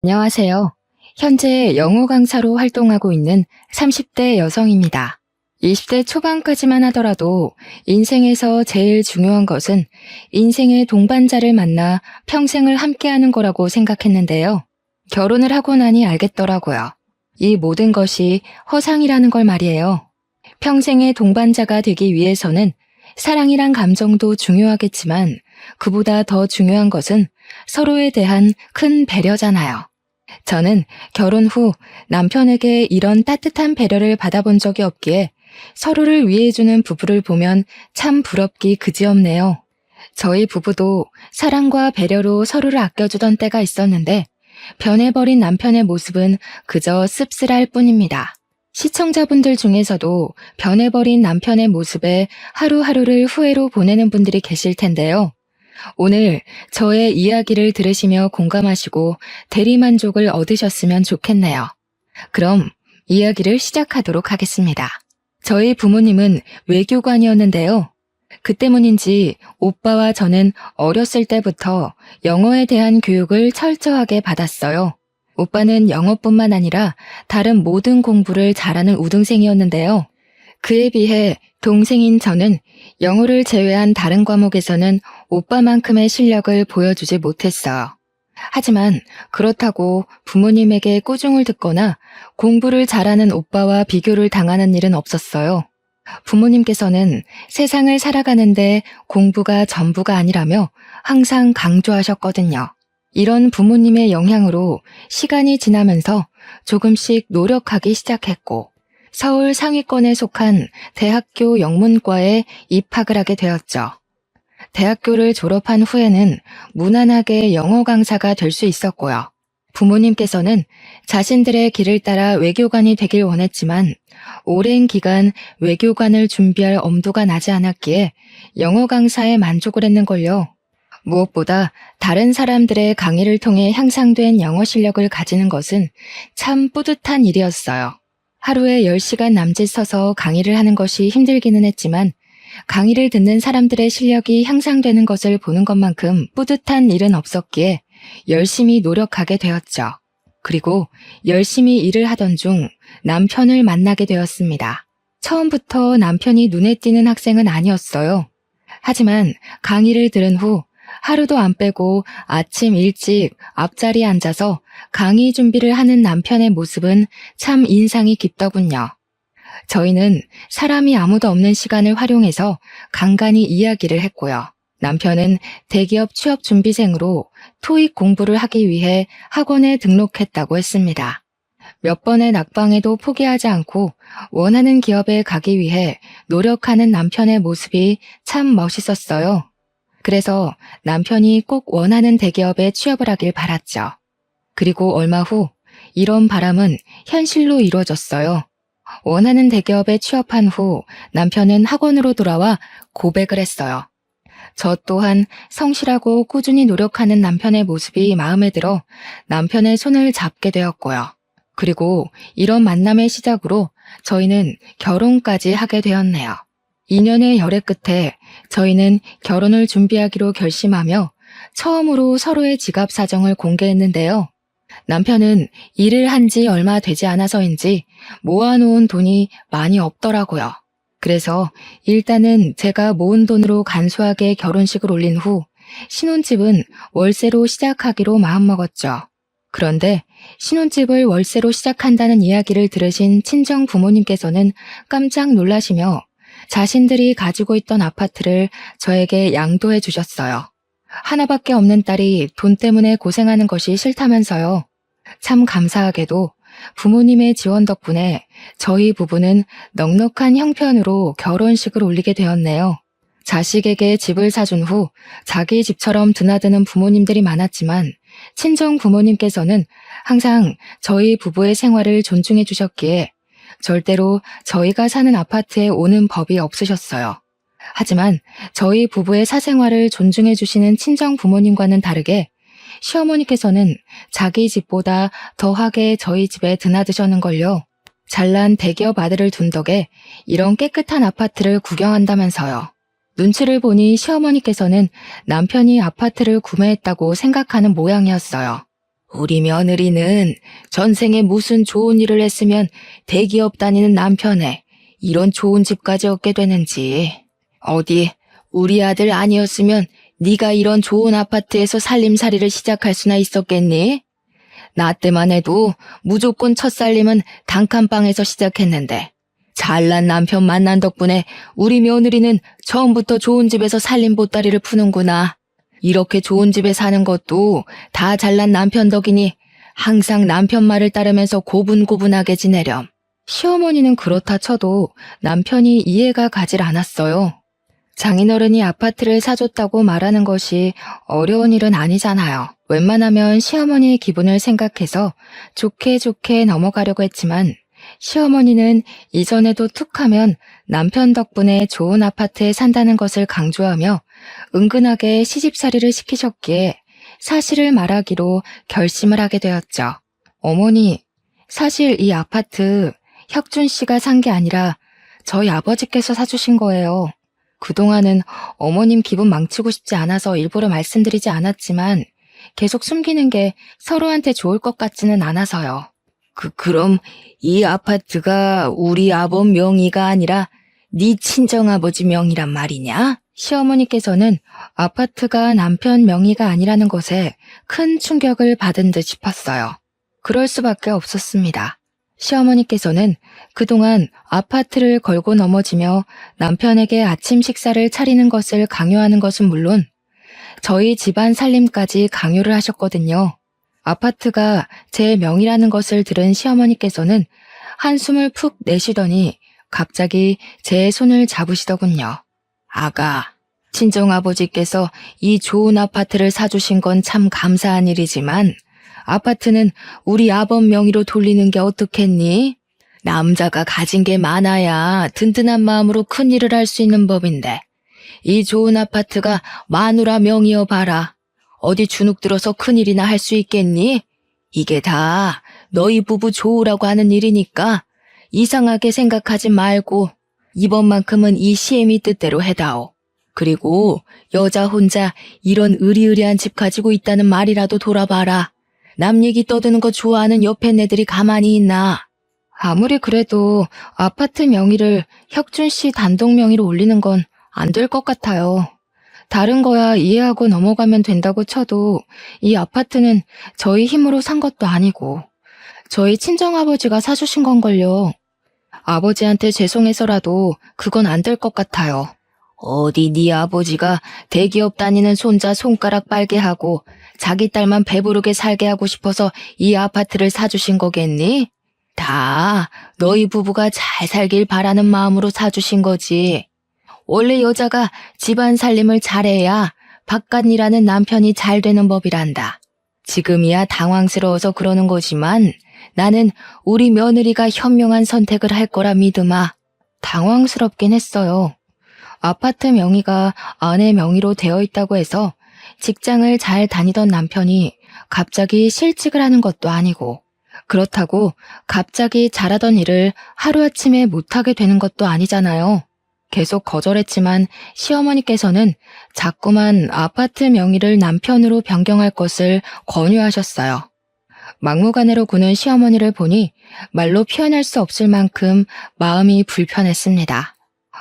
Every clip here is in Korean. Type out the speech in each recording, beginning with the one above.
안녕하세요. 현재 영어 강사로 활동하고 있는 30대 여성입니다. 20대 초반까지만 하더라도 인생에서 제일 중요한 것은 인생의 동반자를 만나 평생을 함께하는 거라고 생각했는데요. 결혼을 하고 나니 알겠더라고요. 이 모든 것이 허상이라는 걸 말이에요. 평생의 동반자가 되기 위해서는 사랑이란 감정도 중요하겠지만 그보다 더 중요한 것은 서로에 대한 큰 배려잖아요. 저는 결혼 후 남편에게 이런 따뜻한 배려를 받아본 적이 없기에 서로를 위해주는 부부를 보면 참 부럽기 그지없네요. 저희 부부도 사랑과 배려로 서로를 아껴주던 때가 있었는데 변해버린 남편의 모습은 그저 씁쓸할 뿐입니다. 시청자분들 중에서도 변해버린 남편의 모습에 하루하루를 후회로 보내는 분들이 계실 텐데요. 오늘 저의 이야기를 들으시며 공감하시고 대리만족을 얻으셨으면 좋겠네요. 그럼 이야기를 시작하도록 하겠습니다. 저희 부모님은 외교관이었는데요. 그 때문인지 오빠와 저는 어렸을 때부터 영어에 대한 교육을 철저하게 받았어요. 오빠는 영어뿐만 아니라 다른 모든 공부를 잘하는 우등생이었는데요. 그에 비해 동생인 저는 영어를 제외한 다른 과목에서는 오빠만큼의 실력을 보여주지 못했어요. 하지만 그렇다고 부모님에게 꾸중을 듣거나 공부를 잘하는 오빠와 비교를 당하는 일은 없었어요. 부모님께서는 세상을 살아가는데 공부가 전부가 아니라며 항상 강조하셨거든요. 이런 부모님의 영향으로 시간이 지나면서 조금씩 노력하기 시작했고 서울 상위권에 속한 대학교 영문과에 입학을 하게 되었죠. 대학교를 졸업한 후에는 무난하게 영어 강사가 될 수 있었고요. 부모님께서는 자신들의 길을 따라 외교관이 되길 원했지만 오랜 기간 외교관을 준비할 엄두가 나지 않았기에 영어 강사에 만족을 했는걸요. 무엇보다 다른 사람들의 강의를 통해 향상된 영어 실력을 가지는 것은 참 뿌듯한 일이었어요. 하루에 10시간 남짓 서서 강의를 하는 것이 힘들기는 했지만 강의를 듣는 사람들의 실력이 향상되는 것을 보는 것만큼 뿌듯한 일은 없었기에 열심히 노력하게 되었죠. 그리고 열심히 일을 하던 중 남편을 만나게 되었습니다. 처음부터 남편이 눈에 띄는 학생은 아니었어요. 하지만 강의를 들은 후 하루도 안 빼고 아침 일찍 앞자리에 앉아서 강의 준비를 하는 남편의 모습은 참 인상이 깊더군요. 저희는 사람이 아무도 없는 시간을 활용해서 간간히 이야기를 했고요. 남편은 대기업 취업 준비생으로 토익 공부를 하기 위해 학원에 등록했다고 했습니다. 몇 번의 낙방에도 포기하지 않고 원하는 기업에 가기 위해 노력하는 남편의 모습이 참 멋있었어요. 그래서 남편이 꼭 원하는 대기업에 취업을 하길 바랐죠. 그리고 얼마 후 이런 바람은 현실로 이루어졌어요. 원하는 대기업에 취업한 후 남편은 학원으로 돌아와 고백을 했어요. 저 또한 성실하고 꾸준히 노력하는 남편의 모습이 마음에 들어 남편의 손을 잡게 되었고요. 그리고 이런 만남의 시작으로 저희는 결혼까지 하게 되었네요. 2년의 열애 끝에 저희는 결혼을 준비하기로 결심하며 처음으로 서로의 지갑 사정을 공개했는데요. 남편은 일을 한 지 얼마 되지 않아서인지 모아놓은 돈이 많이 없더라고요. 그래서 일단은 제가 모은 돈으로 간소하게 결혼식을 올린 후 신혼집은 월세로 시작하기로 마음먹었죠. 그런데 신혼집을 월세로 시작한다는 이야기를 들으신 친정 부모님께서는 깜짝 놀라시며 자신들이 가지고 있던 아파트를 저에게 양도해 주셨어요. 하나밖에 없는 딸이 돈 때문에 고생하는 것이 싫다면서요. 참 감사하게도 부모님의 지원 덕분에 저희 부부는 넉넉한 형편으로 결혼식을 올리게 되었네요. 자식에게 집을 사준 후 자기 집처럼 드나드는 부모님들이 많았지만 친정 부모님께서는 항상 저희 부부의 생활을 존중해 주셨기에 절대로 저희가 사는 아파트에 오는 법이 없으셨어요. 하지만 저희 부부의 사생활을 존중해 주시는 친정 부모님과는 다르게 시어머니께서는 자기 집보다 더하게 저희 집에 드나드셨는걸요. 잘난 대기업 아들을 둔 덕에 이런 깨끗한 아파트를 구경한다면서요. 눈치를 보니 시어머니께서는 남편이 아파트를 구매했다고 생각하는 모양이었어요. 우리 며느리는 전생에 무슨 좋은 일을 했으면 대기업 다니는 남편에 이런 좋은 집까지 얻게 되는지. 어디 우리 아들 아니었으면 네가 이런 좋은 아파트에서 살림살이를 시작할 수나 있었겠니? 나 때만 해도 무조건 첫 살림은 단칸방에서 시작했는데 잘난 남편 만난 덕분에 우리 며느리는 처음부터 좋은 집에서 살림 보따리를 푸는구나. 이렇게 좋은 집에 사는 것도 다 잘난 남편 덕이니 항상 남편 말을 따르면서 고분고분하게 지내렴. 시어머니는 그렇다 쳐도 남편이 이해가 가질 않았어요. 장인어른이 아파트를 사줬다고 말하는 것이 어려운 일은 아니잖아요. 웬만하면 시어머니의 기분을 생각해서 좋게 좋게 넘어가려고 했지만 시어머니는 이전에도 툭하면 남편 덕분에 좋은 아파트에 산다는 것을 강조하며 은근하게 시집살이를 시키셨기에 사실을 말하기로 결심을 하게 되었죠. 어머니, 사실 이 아파트 혁준 씨가 산 게 아니라 저희 아버지께서 사주신 거예요. 그동안은 어머님 기분 망치고 싶지 않아서 일부러 말씀드리지 않았지만 계속 숨기는 게 서로한테 좋을 것 같지는 않아서요. 그럼 이 아파트가 우리 아버 명의가 아니라 네 친정아버지 명의란 말이냐? 시어머니께서는 아파트가 남편 명의가 아니라는 것에 큰 충격을 받은 듯 싶었어요. 그럴 수밖에 없었습니다. 시어머니께서는 그동안 아파트를 걸고 넘어지며 남편에게 아침 식사를 차리는 것을 강요하는 것은 물론 저희 집안 살림까지 강요를 하셨거든요. 아파트가 제 명의라는 것을 들은 시어머니께서는 한숨을 푹 내쉬더니 갑자기 제 손을 잡으시더군요. 아가, 친정아버지께서 이 좋은 아파트를 사주신 건 참 감사한 일이지만 아파트는 우리 아범 명의로 돌리는 게 어떻겠니? 남자가 가진 게 많아야 든든한 마음으로 큰 일을 할 수 있는 법인데 이 좋은 아파트가 마누라 명의여 봐라. 어디 주눅 들어서 큰일이나 할 수 있겠니? 이게 다 너희 부부 좋으라고 하는 일이니까 이상하게 생각하지 말고 이번만큼은 이 시애미 뜻대로 해다오. 그리고 여자 혼자 이런 으리으리한 집 가지고 있다는 말이라도 돌아봐라. 남 얘기 떠드는 거 좋아하는 옆에 애들이 가만히 있나? 아무리 그래도 아파트 명의를 혁준 씨 단독 명의로 올리는 건 안 될 것 같아요. 다른 거야 이해하고 넘어가면 된다고 쳐도 이 아파트는 저희 힘으로 산 것도 아니고 저희 친정아버지가 사주신 건걸요. 아버지한테 죄송해서라도 그건 안 될 것 같아요. 어디 네 아버지가 대기업 다니는 손자 손가락 빨게 하고 자기 딸만 배부르게 살게 하고 싶어서 이 아파트를 사주신 거겠니? 다 너희 부부가 잘 살길 바라는 마음으로 사주신 거지. 원래 여자가 집안 살림을 잘해야 바깥 일하는 남편이 잘 되는 법이란다. 지금이야 당황스러워서 그러는 거지만 나는 우리 며느리가 현명한 선택을 할 거라 믿으마. 당황스럽긴 했어요. 아파트 명의가 아내 명의로 되어 있다고 해서 직장을 잘 다니던 남편이 갑자기 실직을 하는 것도 아니고 그렇다고 갑자기 잘하던 일을 하루아침에 못하게 되는 것도 아니잖아요. 계속 거절했지만 시어머니께서는 자꾸만 아파트 명의를 남편으로 변경할 것을 권유하셨어요. 막무가내로 구는 시어머니를 보니 말로 표현할 수 없을 만큼 마음이 불편했습니다.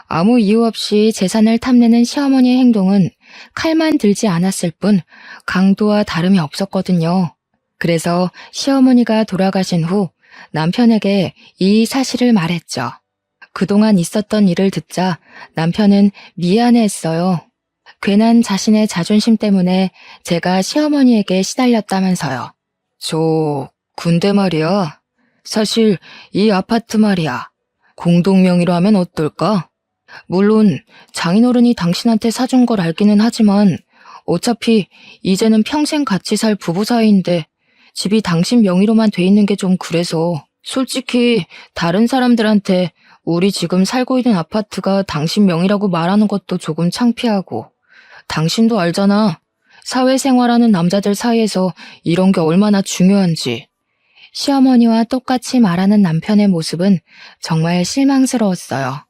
아무 이유 없이 재산을 탐내는 시어머니의 행동은 칼만 들지 않았을 뿐 강도와 다름이 없었거든요. 그래서 시어머니가 돌아가신 후 남편에게 이 사실을 말했죠. 그동안 있었던 일을 듣자 남편은 미안해했어요. 괜한 자신의 자존심 때문에 제가 시어머니에게 시달렸다면서요. 근데 말이야. 사실 이 아파트 말이야. 공동명의로 하면 어떨까? 물론 장인어른이 당신한테 사준 걸 알기는 하지만 어차피 이제는 평생 같이 살 부부 사이인데 집이 당신 명의로만 돼 있는 게 좀 그래서 솔직히 다른 사람들한테 우리 지금 살고 있는 아파트가 당신 명의라고 말하는 것도 조금 창피하고 당신도 알잖아. 사회생활하는 남자들 사이에서 이런 게 얼마나 중요한지. 시어머니와 똑같이 말하는 남편의 모습은 정말 실망스러웠어요.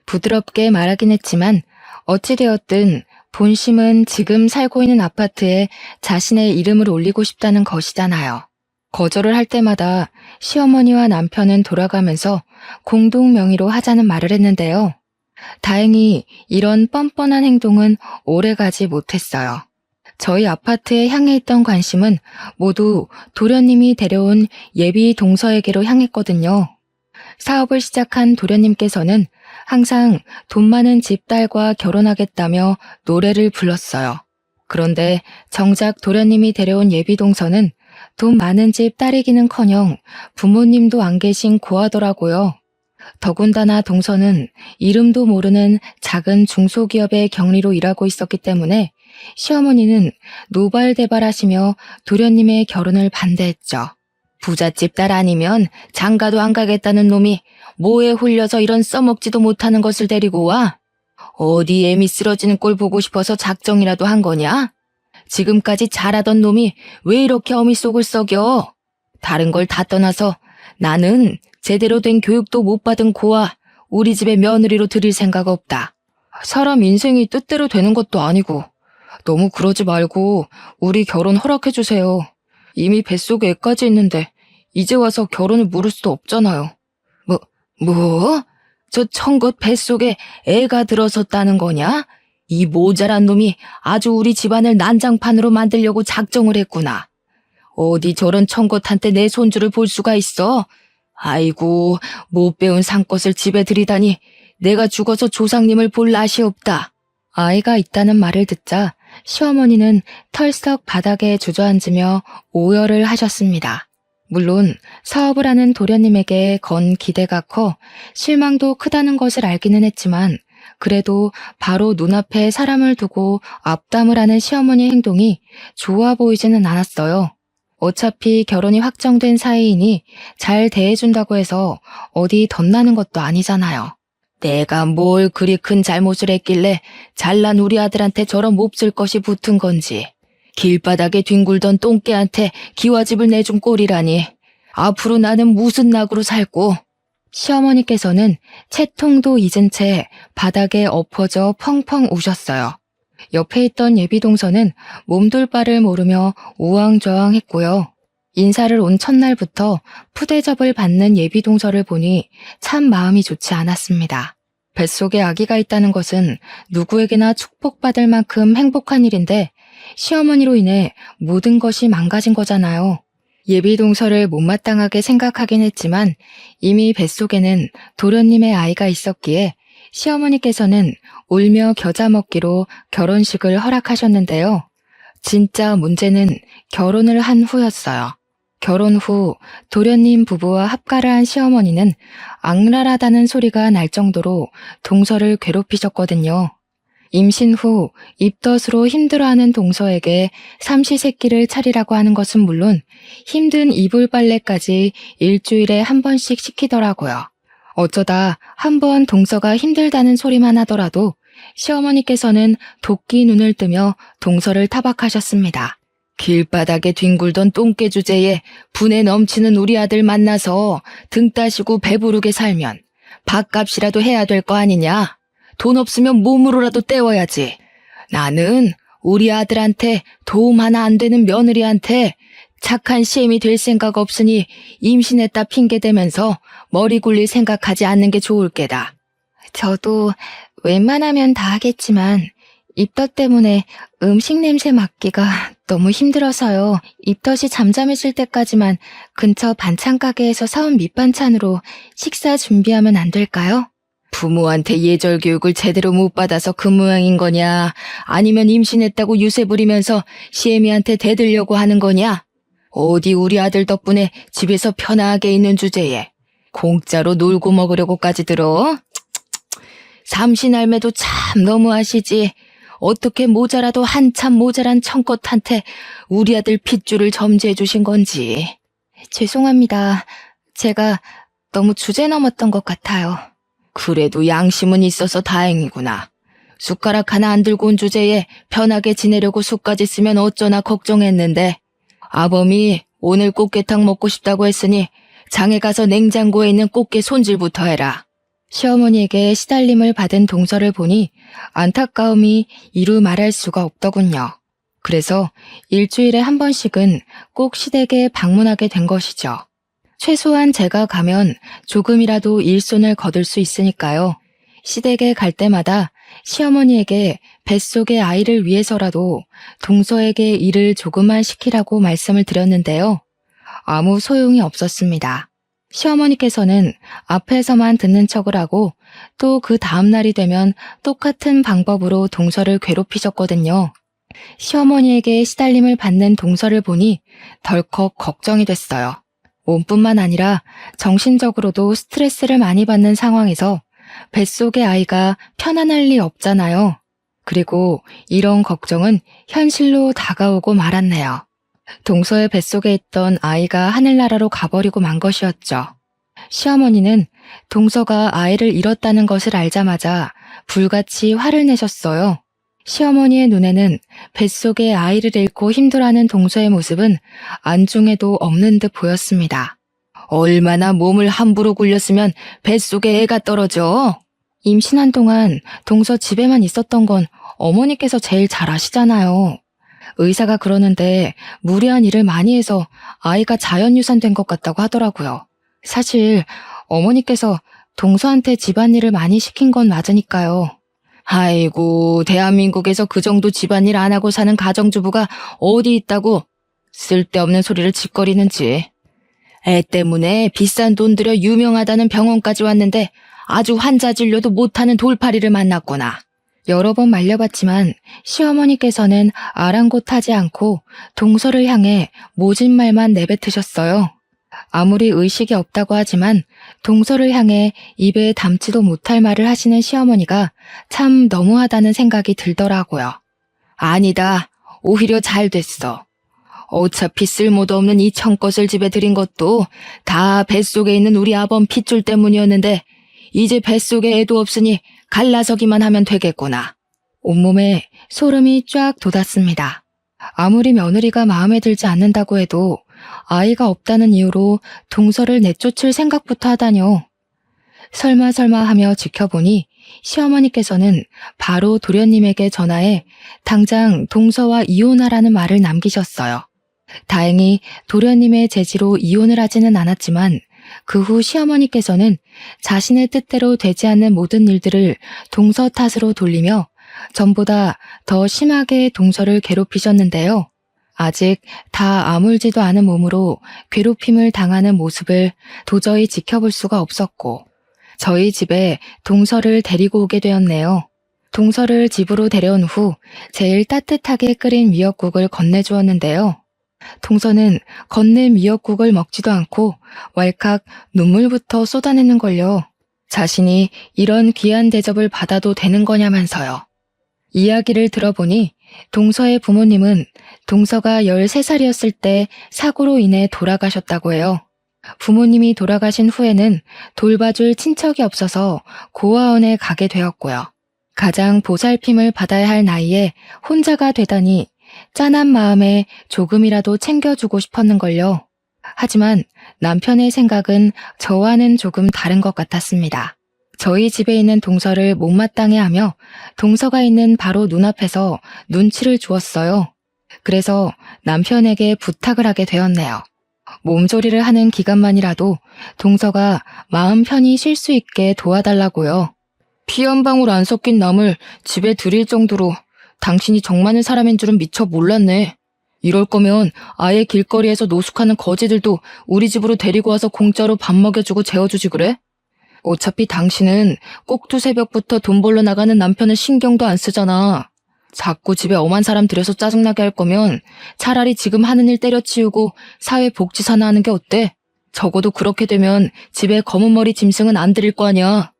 부드럽게 말하긴 했지만 어찌되었든 본심은 지금 살고 있는 아파트에 자신의 이름을 올리고 싶다는 것이잖아요. 거절을 할 때마다 시어머니와 남편은 돌아가면서 공동 명의로 하자는 말을 했는데요. 다행히 이런 뻔뻔한 행동은 오래가지 못했어요. 저희 아파트에 향해 있던 관심은 모두 도련님이 데려온 예비 동서에게로 향했거든요. 사업을 시작한 도련님께서는 항상 돈 많은 집 딸과 결혼하겠다며 노래를 불렀어요. 그런데 정작 도련님이 데려온 예비 동서는 돈 많은 집 딸이기는커녕 부모님도 안 계신 고아더라고요. 더군다나 동서는 이름도 모르는 작은 중소기업의 경리로 일하고 있었기 때문에 시어머니는 노발대발하시며 도련님의 결혼을 반대했죠. 부잣집 딸 아니면 장가도 안 가겠다는 놈이 뭐에 홀려서 이런 써먹지도 못하는 것을 데리고 와? 어디 애미 쓰러지는 꼴 보고 싶어서 작정이라도 한 거냐? 지금까지 잘하던 놈이 왜 이렇게 어미 속을 썩여? 다른 걸 다 떠나서 나는 제대로 된 교육도 못 받은 고아 우리 집에 며느리로 들일 생각 없다. 사람 인생이 뜻대로 되는 것도 아니고 너무 그러지 말고 우리 결혼 허락해주세요. 이미 뱃속에 애까지 있는데 이제 와서 결혼을 물을 수도 없잖아요. 뭐? 저 청것 뱃속에 애가 들어섰다는 거냐? 이 모자란 놈이 아주 우리 집안을 난장판으로 만들려고 작정을 했구나. 어디 저런 청것한테 내 손주를 볼 수가 있어? 아이고, 못 배운 상것을 집에 들이다니 내가 죽어서 조상님을 볼 낯이 없다. 아이가 있다는 말을 듣자 시어머니는 털썩 바닥에 주저앉으며 오열을 하셨습니다. 물론 사업을 하는 도련님에게 건 기대가 커 실망도 크다는 것을 알기는 했지만 그래도 바로 눈앞에 사람을 두고 앞담을 하는 시어머니의 행동이 좋아 보이지는 않았어요. 어차피 결혼이 확정된 사이이니 잘 대해준다고 해서 어디 덧나는 것도 아니잖아요. 내가 뭘 그리 큰 잘못을 했길래 잘난 우리 아들한테 저런 몹쓸 것이 붙은 건지. 길바닥에 뒹굴던 똥개한테 기와집을 내준 꼴이라니. 앞으로 나는 무슨 낙으로 살고. 시어머니께서는 채통도 잊은 채 바닥에 엎어져 펑펑 우셨어요. 옆에 있던 예비동서는 몸둘 바를 모르며 우왕좌왕했고요. 인사를 온 첫날부터 푸대접을 받는 예비동서를 보니 참 마음이 좋지 않았습니다. 뱃속에 아기가 있다는 것은 누구에게나 축복받을 만큼 행복한 일인데 시어머니로 인해 모든 것이 망가진 거잖아요. 예비동서를 못마땅하게 생각하긴 했지만 이미 뱃속에는 도련님의 아이가 있었기에 시어머니께서는 울며 겨자 먹기로 결혼식을 허락하셨는데요. 진짜 문제는 결혼을 한 후였어요. 결혼 후 도련님 부부와 합가를 한 시어머니는 악랄하다는 소리가 날 정도로 동서를 괴롭히셨거든요. 임신 후 입덧으로 힘들어하는 동서에게 삼시세끼를 차리라고 하는 것은 물론 힘든 이불 빨래까지 일주일에 한 번씩 시키더라고요. 어쩌다 한 번 동서가 힘들다는 소리만 하더라도 시어머니께서는 도끼 눈을 뜨며 동서를 타박하셨습니다. 길바닥에 뒹굴던 똥개 주제에 분에 넘치는 우리 아들 만나서 등 따시고 배부르게 살면 밥값이라도 해야 될 거 아니냐? 돈 없으면 몸으로라도 때워야지. 나는 우리 아들한테 도움 하나 안 되는 며느리한테 착한 시엠이 될 생각 없으니 임신했다 핑계대면서 머리 굴릴 생각하지 않는 게 좋을 게다. 저도 웬만하면 다 하겠지만 입덧 때문에 음식 냄새 맡기가 너무 힘들어서요. 입덧이 잠잠해질 때까지만 근처 반찬 가게에서 사온 밑반찬으로 식사 준비하면 안 될까요? 부모한테 예절 교육을 제대로 못 받아서 그 모양인 거냐? 아니면 임신했다고 유세 부리면서 시애미한테 대들려고 하는 거냐? 어디 우리 아들 덕분에 집에서 편하게 있는 주제에 공짜로 놀고 먹으려고까지 들어? 삼신할매도 참 너무하시지. 어떻게 모자라도 한참 모자란 청껏한테 우리 아들 핏줄을 점지해 주신 건지. 죄송합니다. 제가 너무 주제 넘었던 것 같아요. 그래도 양심은 있어서 다행이구나. 숟가락 하나 안 들고 온 주제에 편하게 지내려고 숟까지 쓰면 어쩌나 걱정했는데 아범이 오늘 꽃게탕 먹고 싶다고 했으니 장에 가서 냉장고에 있는 꽃게 손질부터 해라. 시어머니에게 시달림을 받은 동서를 보니 안타까움이 이루 말할 수가 없더군요. 그래서 일주일에 한 번씩은 꼭 시댁에 방문하게 된 것이죠. 최소한 제가 가면 조금이라도 일손을 거둘 수 있으니까요. 시댁에 갈 때마다 시어머니에게 뱃속의 아이를 위해서라도 동서에게 일을 조금만 시키라고 말씀을 드렸는데요. 아무 소용이 없었습니다. 시어머니께서는 앞에서만 듣는 척을 하고 또 그 다음 날이 되면 똑같은 방법으로 동서를 괴롭히셨거든요. 시어머니에게 시달림을 받는 동서를 보니 덜컥 걱정이 됐어요. 몸뿐만 아니라 정신적으로도 스트레스를 많이 받는 상황에서 뱃속의 아이가 편안할 리 없잖아요. 그리고 이런 걱정은 현실로 다가오고 말았네요. 동서의 뱃속에 있던 아이가 하늘나라로 가버리고 만 것이었죠. 시어머니는 동서가 아이를 잃었다는 것을 알자마자 불같이 화를 내셨어요. 시어머니의 눈에는 뱃속에 아이를 잃고 힘들어하는 동서의 모습은 안중에도 없는 듯 보였습니다. 얼마나 몸을 함부로 굴렸으면 뱃속에 애가 떨어져? 임신한 동안 동서 집에만 있었던 건 어머니께서 제일 잘 아시잖아요. 의사가 그러는데 무리한 일을 많이 해서 아이가 자연유산된 것 같다고 하더라고요. 사실 어머니께서 동서한테 집안일을 많이 시킨 건 맞으니까요. 아이고, 대한민국에서 그 정도 집안일 안 하고 사는 가정주부가 어디 있다고 쓸데없는 소리를 짓거리는지. 애 때문에 비싼 돈 들여 유명하다는 병원까지 왔는데 아주 환자 진료도 못하는 돌팔이를 만났구나. 여러 번 말려봤지만 시어머니께서는 아랑곳하지 않고 동서를 향해 모진 말만 내뱉으셨어요. 아무리 의식이 없다고 하지만 동서를 향해 입에 담지도 못할 말을 하시는 시어머니가 참 너무하다는 생각이 들더라고요. 아니다. 오히려 잘 됐어. 어차피 쓸모도 없는 이 청껏을 집에 들인 것도 다 뱃속에 있는 우리 아범 핏줄 때문이었는데 이제 뱃속에 애도 없으니 갈라서기만 하면 되겠구나. 온몸에 소름이 쫙 돋았습니다. 아무리 며느리가 마음에 들지 않는다고 해도 아이가 없다는 이유로 동서를 내쫓을 생각부터 하다뇨. 설마 하며 지켜보니 시어머니께서는 바로 도련님에게 전화해 당장 동서와 이혼하라는 말을 남기셨어요. 다행히 도련님의 제지로 이혼을 하지는 않았지만 그 후 시어머니께서는 자신의 뜻대로 되지 않는 모든 일들을 동서 탓으로 돌리며 전보다 더 심하게 동서를 괴롭히셨는데요. 아직 다 아물지도 않은 몸으로 괴롭힘을 당하는 모습을 도저히 지켜볼 수가 없었고 저희 집에 동서를 데리고 오게 되었네요. 동서를 집으로 데려온 후 제일 따뜻하게 끓인 미역국을 건네주었는데요. 동서는 건넨 미역국을 먹지도 않고 왈칵 눈물부터 쏟아내는걸요. 자신이 이런 귀한 대접을 받아도 되는 거냐면서요. 이야기를 들어보니 동서의 부모님은 동서가 13살이었을 때 사고로 인해 돌아가셨다고 해요. 부모님이 돌아가신 후에는 돌봐줄 친척이 없어서 고아원에 가게 되었고요. 가장 보살핌을 받아야 할 나이에 혼자가 되다니 짠한 마음에 조금이라도 챙겨주고 싶었는걸요. 하지만 남편의 생각은 저와는 조금 다른 것 같았습니다. 저희 집에 있는 동서를 못마땅해 하며 동서가 있는 바로 눈앞에서 눈치를 주었어요. 그래서 남편에게 부탁을 하게 되었네요. 몸조리를 하는 기간만이라도 동서가 마음 편히 쉴 수 있게 도와달라고요. 피 한 방울 안 섞인 남을 집에 들일 정도로 당신이 정 많은 사람인 줄은 미처 몰랐네. 이럴 거면 아예 길거리에서 노숙하는 거지들도 우리 집으로 데리고 와서 공짜로 밥 먹여주고 재워주지 그래? 어차피 당신은 꼭두 새벽부터 돈 벌러 나가는 남편을 신경도 안 쓰잖아. 자꾸 집에 엄한 사람 들여서 짜증나게 할 거면 차라리 지금 하는 일 때려치우고 사회복지사나 하는 게 어때? 적어도 그렇게 되면 집에 검은 머리 짐승은 안 들일 거 아니야.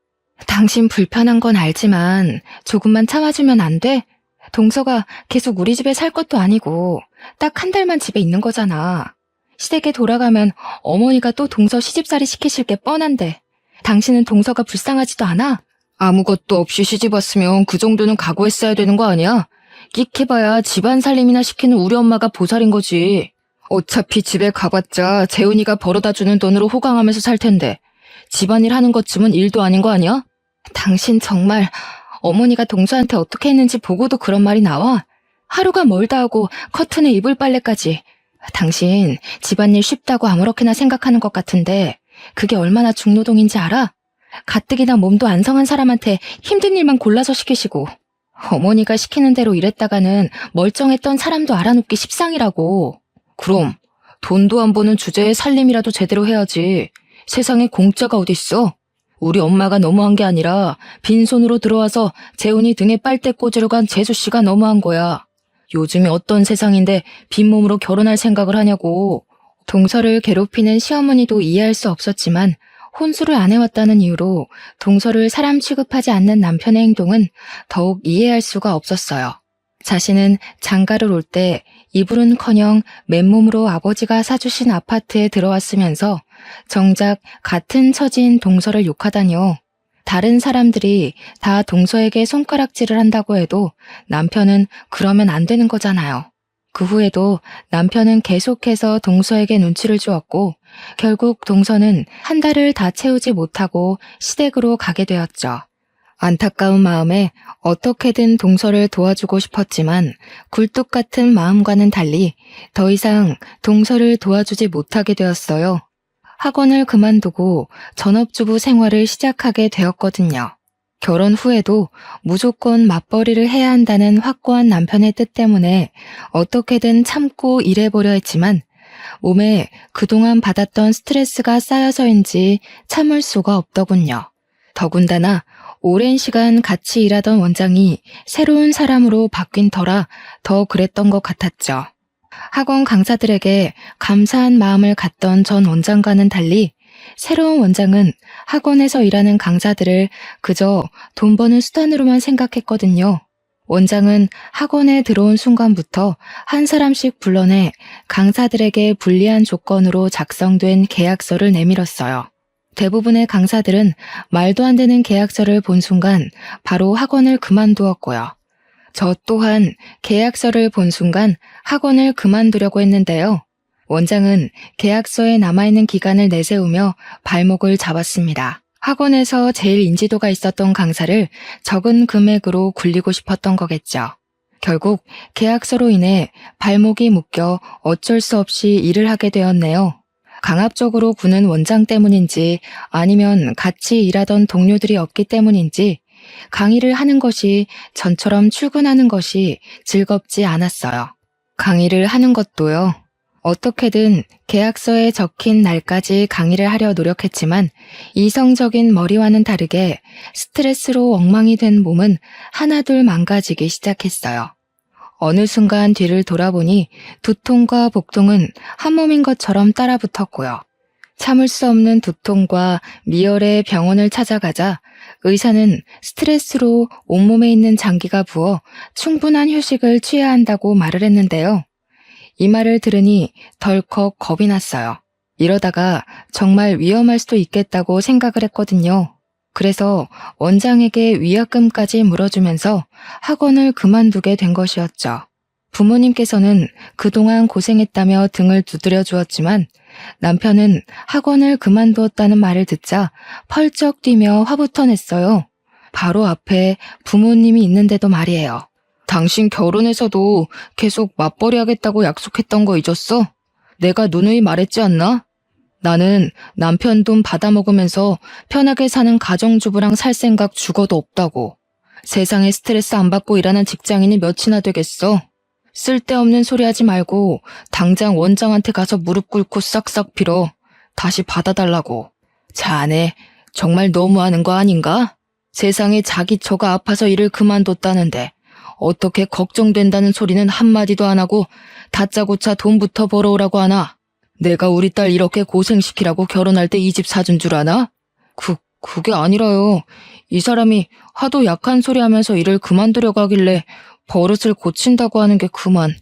당신 불편한 건 알지만 조금만 참아주면 안 돼? 동서가 계속 우리 집에 살 것도 아니고 딱 한 달만 집에 있는 거잖아. 시댁에 돌아가면 어머니가 또 동서 시집살이 시키실 게 뻔한데 당신은 동서가 불쌍하지도 않아? 아무것도 없이 시집 왔으면 그 정도는 각오했어야 되는 거 아니야? 끽해봐야 집안 살림이나 시키는 우리 엄마가 보살인 거지. 어차피 집에 가봤자 재훈이가 벌어다 주는 돈으로 호강하면서 살 텐데 집안일 하는 것쯤은 일도 아닌 거 아니야? 당신 정말 어머니가 동서한테 어떻게 했는지 보고도 그런 말이 나와? 하루가 멀다 하고 커튼에 이불 빨래까지. 당신 집안일 쉽다고 아무렇게나 생각하는 것 같은데 그게 얼마나 중노동인지 알아? 가뜩이나 몸도 안 성한 사람한테 힘든 일만 골라서 시키시고 어머니가 시키는 대로 일했다가는 멀쩡했던 사람도 알아눕기 십상이라고. 그럼 돈도 안 버는 주제에 살림이라도 제대로 해야지. 세상에 공짜가 어딨어? 우리 엄마가 너무한 게 아니라 빈손으로 들어와서 재훈이 등에 빨대 꽂으러 간 재수씨가 너무한 거야. 요즘이 어떤 세상인데 빈몸으로 결혼할 생각을 하냐고. 동서를 괴롭히는 시어머니도 이해할 수 없었지만 혼수를 안 해왔다는 이유로 동서를 사람 취급하지 않는 남편의 행동은 더욱 이해할 수가 없었어요. 자신은 장가를 올 때 이불은커녕 맨몸으로 아버지가 사주신 아파트에 들어왔으면서 정작 같은 처지인 동서를 욕하다니요. 다른 사람들이 다 동서에게 손가락질을 한다고 해도 남편은 그러면 안 되는 거잖아요. 그 후에도 남편은 계속해서 동서에게 눈치를 주었고 결국 동서는 한 달을 다 채우지 못하고 시댁으로 가게 되었죠. 안타까운 마음에 어떻게든 동서를 도와주고 싶었지만 굴뚝 같은 마음과는 달리 더 이상 동서를 도와주지 못하게 되었어요. 학원을 그만두고 전업주부 생활을 시작하게 되었거든요. 결혼 후에도 무조건 맞벌이를 해야 한다는 확고한 남편의 뜻 때문에 어떻게든 참고 일해보려 했지만 몸에 그동안 받았던 스트레스가 쌓여서인지 참을 수가 없더군요. 더군다나 오랜 시간 같이 일하던 원장이 새로운 사람으로 바뀐 터라 더 그랬던 것 같았죠. 학원 강사들에게 감사한 마음을 갖던 전 원장과는 달리 새로운 원장은 학원에서 일하는 강사들을 그저 돈 버는 수단으로만 생각했거든요. 원장은 학원에 들어온 순간부터 한 사람씩 불러내 강사들에게 불리한 조건으로 작성된 계약서를 내밀었어요. 대부분의 강사들은 말도 안 되는 계약서를 본 순간 바로 학원을 그만두었고요. 저 또한 계약서를 본 순간 학원을 그만두려고 했는데요. 원장은 계약서에 남아있는 기간을 내세우며 발목을 잡았습니다. 학원에서 제일 인지도가 있었던 강사를 적은 금액으로 굴리고 싶었던 거겠죠. 결국 계약서로 인해 발목이 묶여 어쩔 수 없이 일을 하게 되었네요. 강압적으로 구는 원장 때문인지 아니면 같이 일하던 동료들이 없기 때문인지 강의를 하는 것이 전처럼 출근하는 것이 즐겁지 않았어요. 강의를 하는 것도요. 어떻게든 계약서에 적힌 날까지 강의를 하려 노력했지만 이성적인 머리와는 다르게 스트레스로 엉망이 된 몸은 하나둘 망가지기 시작했어요. 어느 순간 뒤를 돌아보니 두통과 복통은 한 몸인 것처럼 따라붙었고요. 참을 수 없는 두통과 미열의 병원을 찾아가자 의사는 스트레스로 온몸에 있는 장기가 부어 충분한 휴식을 취해야 한다고 말을 했는데요. 이 말을 들으니 덜컥 겁이 났어요. 이러다가 정말 위험할 수도 있겠다고 생각을 했거든요. 그래서 원장에게 위약금까지 물어주면서 학원을 그만두게 된 것이었죠. 부모님께서는 그동안 고생했다며 등을 두드려 주었지만 남편은 학원을 그만두었다는 말을 듣자 펄쩍 뛰며 화부터 냈어요. 바로 앞에 부모님이 있는데도 말이에요. 당신 결혼해서도 계속 맞벌이 하겠다고 약속했던 거 잊었어? 내가 누누이 말했지 않나? 나는 남편 돈 받아먹으면서 편하게 사는 가정주부랑 살 생각 죽어도 없다고. 세상에 스트레스 안 받고 일하는 직장인이 몇이나 되겠어? 쓸데없는 소리 하지 말고 당장 원장한테 가서 무릎 꿇고 싹싹 빌어. 다시 받아달라고. 자네 정말 너무하는 거 아닌가? 세상에 자기 처가 아파서 일을 그만뒀다는데 어떻게 걱정된다는 소리는 한마디도 안 하고 다짜고짜 돈부터 벌어오라고 하나? 내가 우리 딸 이렇게 고생시키라고 결혼할 때 이 집 사준 줄 아나? 그게 아니라요. 이 사람이 하도 약한 소리 하면서 일을 그만두려고 하길래 버릇을 고친다고 하는 게 그만.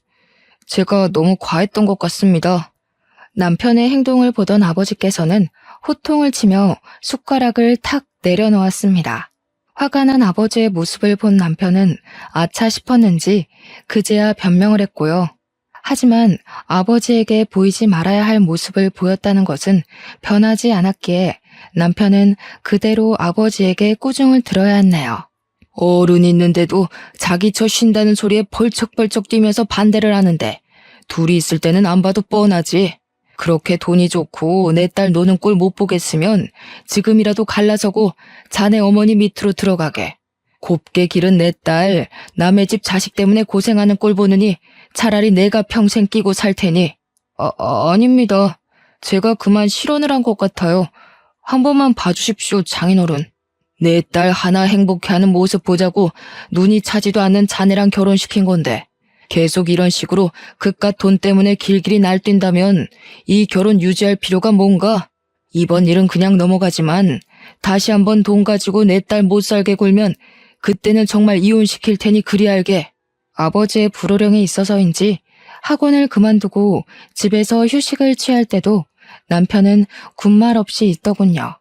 제가 너무 과했던 것 같습니다. 남편의 행동을 보던 아버지께서는 호통을 치며 숟가락을 탁 내려놓았습니다. 화가 난 아버지의 모습을 본 남편은 아차 싶었는지 그제야 변명을 했고요. 하지만 아버지에게 보이지 말아야 할 모습을 보였다는 것은 변하지 않았기에 남편은 그대로 아버지에게 꾸중을 들어야 했네요. 어른 있는데도 자기 저 쉰다는 소리에 벌쩍벌쩍 뛰면서 반대를 하는데 둘이 있을 때는 안 봐도 뻔하지. 그렇게 돈이 좋고 내 딸 노는 꼴 못 보겠으면 지금이라도 갈라서고 자네 어머니 밑으로 들어가게. 곱게 기른 내 딸 남의 집 자식 때문에 고생하는 꼴 보느니 차라리 내가 평생 끼고 살 테니. 아닙니다. 제가 그만 실언을 한 것 같아요. 한 번만 봐주십시오, 장인어른. 내 딸 하나 행복해하는 모습 보자고 눈이 차지도 않는 자네랑 결혼시킨 건데 계속 이런 식으로 그깟 돈 때문에 길길이 날뛴다면 이 결혼 유지할 필요가 뭔가? 이번 일은 그냥 넘어가지만 다시 한번 돈 가지고 내 딸 못 살게 굴면 그때는 정말 이혼시킬 테니 그리 알게. 아버지의 불호령이 있어서인지 학원을 그만두고 집에서 휴식을 취할 때도 남편은 군말 없이 있더군요.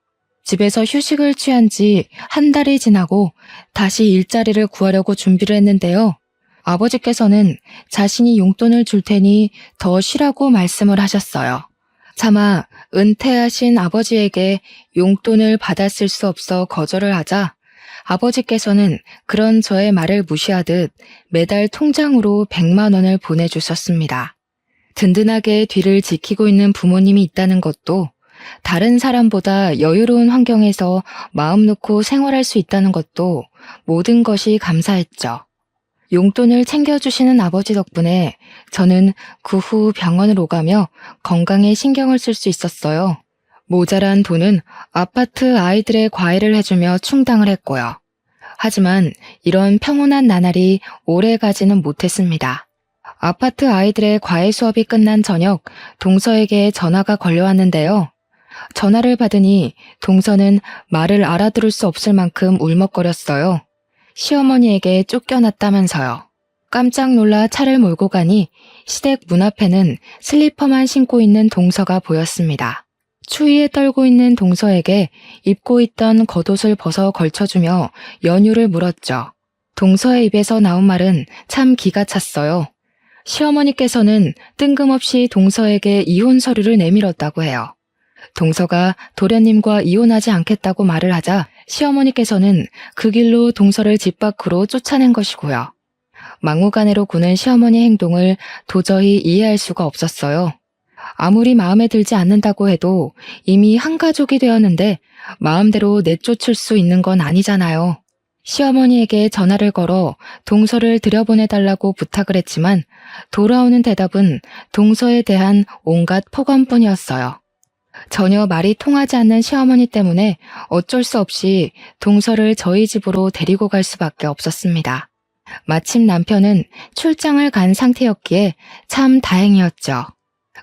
집에서 휴식을 취한 지 한 달이 지나고 다시 일자리를 구하려고 준비를 했는데요. 아버지께서는 자신이 용돈을 줄 테니 더 쉬라고 말씀을 하셨어요. 차마 은퇴하신 아버지에게 용돈을 받았을 수 없어 거절을 하자 아버지께서는 그런 저의 말을 무시하듯 매달 통장으로 100만 원을 보내주셨습니다. 든든하게 뒤를 지키고 있는 부모님이 있다는 것도 다른 사람보다 여유로운 환경에서 마음 놓고 생활할 수 있다는 것도 모든 것이 감사했죠. 용돈을 챙겨주시는 아버지 덕분에 저는 그 후 병원을 오가며 건강에 신경을 쓸 수 있었어요. 모자란 돈은 아파트 아이들의 과외를 해주며 충당을 했고요. 하지만 이런 평온한 나날이 오래 가지는 못했습니다. 아파트 아이들의 과외 수업이 끝난 저녁 동서에게 전화가 걸려왔는데요. 전화를 받으니 동서는 말을 알아들을 수 없을 만큼 울먹거렸어요. 시어머니에게 쫓겨났다면서요. 깜짝 놀라 차를 몰고 가니 시댁 문 앞에는 슬리퍼만 신고 있는 동서가 보였습니다. 추위에 떨고 있는 동서에게 입고 있던 겉옷을 벗어 걸쳐주며 연유를 물었죠. 동서의 입에서 나온 말은 참 기가 찼어요. 시어머니께서는 뜬금없이 동서에게 이혼 서류를 내밀었다고 해요. 동서가 도련님과 이혼하지 않겠다고 말을 하자 시어머니께서는 그 길로 동서를 집 밖으로 쫓아낸 것이고요. 막무가내로 구는 시어머니 행동을 도저히 이해할 수가 없었어요. 아무리 마음에 들지 않는다고 해도 이미 한 가족이 되었는데 마음대로 내쫓을 수 있는 건 아니잖아요. 시어머니에게 전화를 걸어 동서를 들여보내달라고 부탁을 했지만 돌아오는 대답은 동서에 대한 온갖 폭언뿐이었어요. 전혀 말이 통하지 않는 시어머니 때문에 어쩔 수 없이 동서를 저희 집으로 데리고 갈 수밖에 없었습니다. 마침 남편은 출장을 간 상태였기에 참 다행이었죠.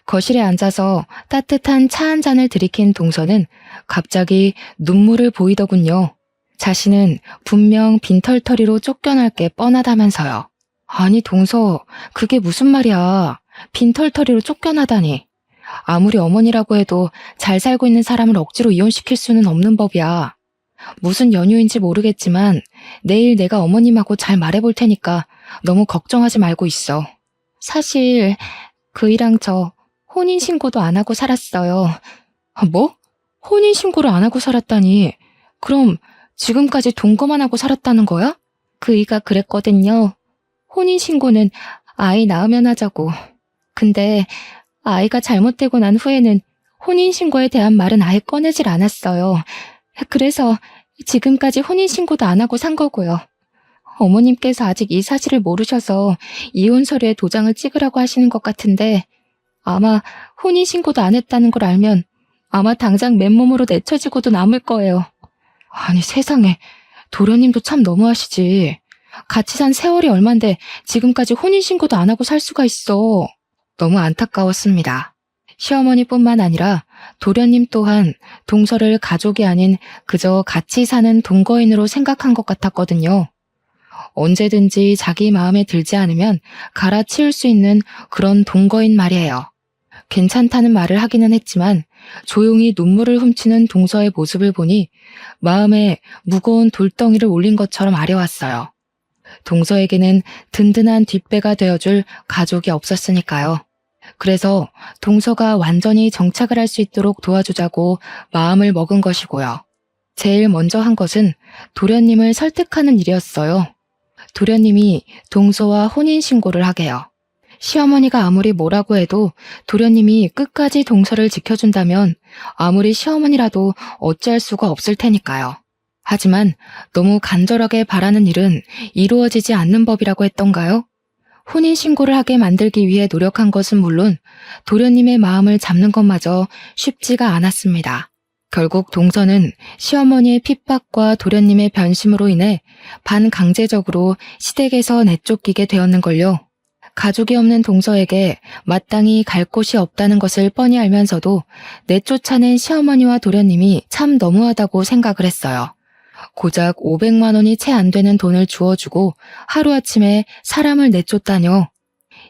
거실에 앉아서 따뜻한 차 한 잔을 들이킨 동서는 갑자기 눈물을 보이더군요. 자신은 분명 빈털터리로 쫓겨날 게 뻔하다면서요. 아니 동서, 그게 무슨 말이야. 빈털터리로 쫓겨나다니. 아무리 어머니라고 해도 잘 살고 있는 사람을 억지로 이혼시킬 수는 없는 법이야. 무슨 연유인지 모르겠지만 내일 내가 어머님하고 잘 말해볼 테니까 너무 걱정하지 말고 있어. 사실 그이랑 저 혼인신고도 안 하고 살았어요. 뭐? 혼인신고를 안 하고 살았다니. 그럼 지금까지 동거만 하고 살았다는 거야? 그이가 그랬거든요. 혼인신고는 아이 낳으면 하자고. 근데 아이가 잘못되고 난 후에는 혼인신고에 대한 말은 아예 꺼내질 않았어요. 그래서 지금까지 혼인신고도 안 하고 산 거고요. 어머님께서 아직 이 사실을 모르셔서 이혼 서류에 도장을 찍으라고 하시는 것 같은데 아마 혼인신고도 안 했다는 걸 알면 아마 당장 맨몸으로 내쳐지고도 남을 거예요. 아니 세상에, 도련님도 참 너무하시지. 같이 산 세월이 얼만데 지금까지 혼인신고도 안 하고 살 수가 있어. 너무 안타까웠습니다. 시어머니뿐만 아니라 도련님 또한 동서를 가족이 아닌 그저 같이 사는 동거인으로 생각한 것 같았거든요. 언제든지 자기 마음에 들지 않으면 갈아치울 수 있는 그런 동거인 말이에요. 괜찮다는 말을 하기는 했지만 조용히 눈물을 훔치는 동서의 모습을 보니 마음에 무거운 돌덩이를 올린 것처럼 아려왔어요. 동서에게는 든든한 뒷배가 되어줄 가족이 없었으니까요. 그래서 동서가 완전히 정착을 할 수 있도록 도와주자고 마음을 먹은 것이고요. 제일 먼저 한 것은 도련님을 설득하는 일이었어요. 도련님이 동서와 혼인신고를 하게요. 시어머니가 아무리 뭐라고 해도 도련님이 끝까지 동서를 지켜준다면 아무리 시어머니라도 어찌할 수가 없을 테니까요. 하지만 너무 간절하게 바라는 일은 이루어지지 않는 법이라고 했던가요? 혼인신고를 하게 만들기 위해 노력한 것은 물론 도련님의 마음을 잡는 것마저 쉽지가 않았습니다. 결국 동서는 시어머니의 핍박과 도련님의 변심으로 인해 반강제적으로 시댁에서 내쫓기게 되었는걸요. 가족이 없는 동서에게 마땅히 갈 곳이 없다는 것을 뻔히 알면서도 내쫓아낸 시어머니와 도련님이 참 너무하다고 생각을 했어요. 고작 500만 원이 채 안 되는 돈을 주어주고 하루아침에 사람을 내쫓다뇨.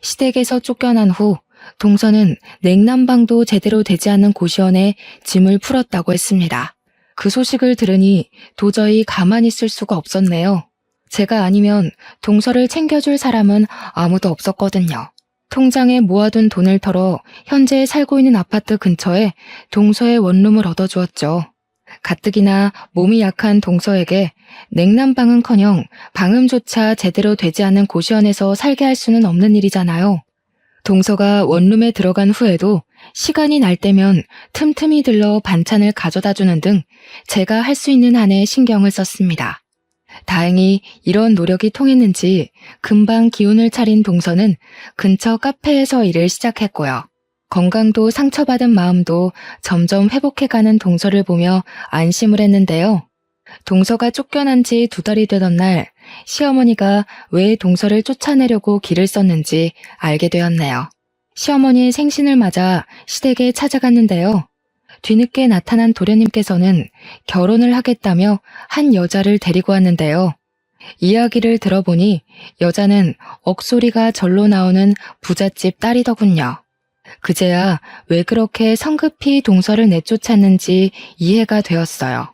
시댁에서 쫓겨난 후 동서는 냉난방도 제대로 되지 않는 고시원에 짐을 풀었다고 했습니다. 그 소식을 들으니 도저히 가만히 있을 수가 없었네요. 제가 아니면 동서를 챙겨줄 사람은 아무도 없었거든요. 통장에 모아둔 돈을 털어 현재 살고 있는 아파트 근처에 동서의 원룸을 얻어주었죠. 가뜩이나 몸이 약한 동서에게 냉난방은커녕 방음조차 제대로 되지 않는 고시원에서 살게 할 수는 없는 일이잖아요. 동서가 원룸에 들어간 후에도 시간이 날 때면 틈틈이 들러 반찬을 가져다 주는 등 제가 할 수 있는 한에 신경을 썼습니다. 다행히 이런 노력이 통했는지 금방 기운을 차린 동서는 근처 카페에서 일을 시작했고요. 건강도 상처받은 마음도 점점 회복해가는 동서를 보며 안심을 했는데요. 동서가 쫓겨난 지 2달이 되던 날 시어머니가 왜 동서를 쫓아내려고 길을 썼는지 알게 되었네요. 시어머니의 생신을 맞아 시댁에 찾아갔는데요. 뒤늦게 나타난 도련님께서는 결혼을 하겠다며 한 여자를 데리고 왔는데요. 이야기를 들어보니 여자는 억소리가 절로 나오는 부잣집 딸이더군요. 그제야 왜 그렇게 성급히 동서를 내쫓았는지 이해가 되었어요.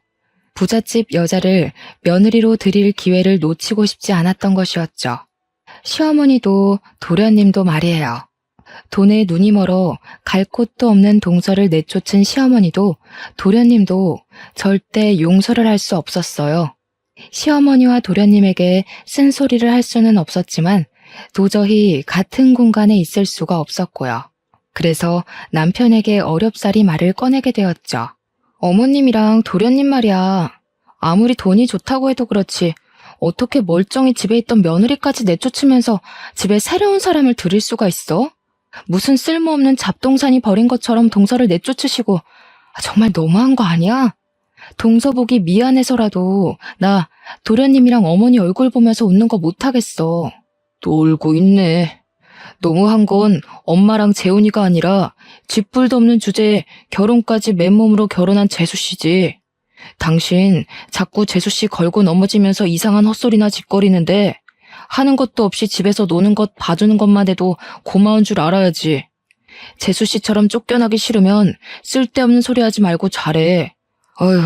부잣집 여자를 며느리로 들일 기회를 놓치고 싶지 않았던 것이었죠. 시어머니도 도련님도 말이에요. 돈에 눈이 멀어 갈 곳도 없는 동서를 내쫓은 시어머니도 도련님도 절대 용서를 할 수 없었어요. 시어머니와 도련님에게 쓴소리를 할 수는 없었지만 도저히 같은 공간에 있을 수가 없었고요. 그래서 남편에게 어렵사리 말을 꺼내게 되었죠. 어머님이랑 도련님 말이야. 아무리 돈이 좋다고 해도 그렇지 어떻게 멀쩡히 집에 있던 며느리까지 내쫓으면서 집에 새로운 사람을 들일 수가 있어? 무슨 쓸모없는 잡동사니 버린 것처럼 동서를 내쫓으시고 정말 너무한 거 아니야? 동서 보기 미안해서라도 나 도련님이랑 어머니 얼굴 보면서 웃는 거 못하겠어. 또 울고 있네. 너무한 건 엄마랑 재훈이가 아니라 쥐뿔도 없는 주제에 결혼까지 맨몸으로 결혼한 재수씨지. 당신 자꾸 재수씨 걸고 넘어지면서 이상한 헛소리나 짓거리는데 하는 것도 없이 집에서 노는 것 봐주는 것만 해도 고마운 줄 알아야지. 재수씨처럼 쫓겨나기 싫으면 쓸데없는 소리 하지 말고 잘해. 어휴,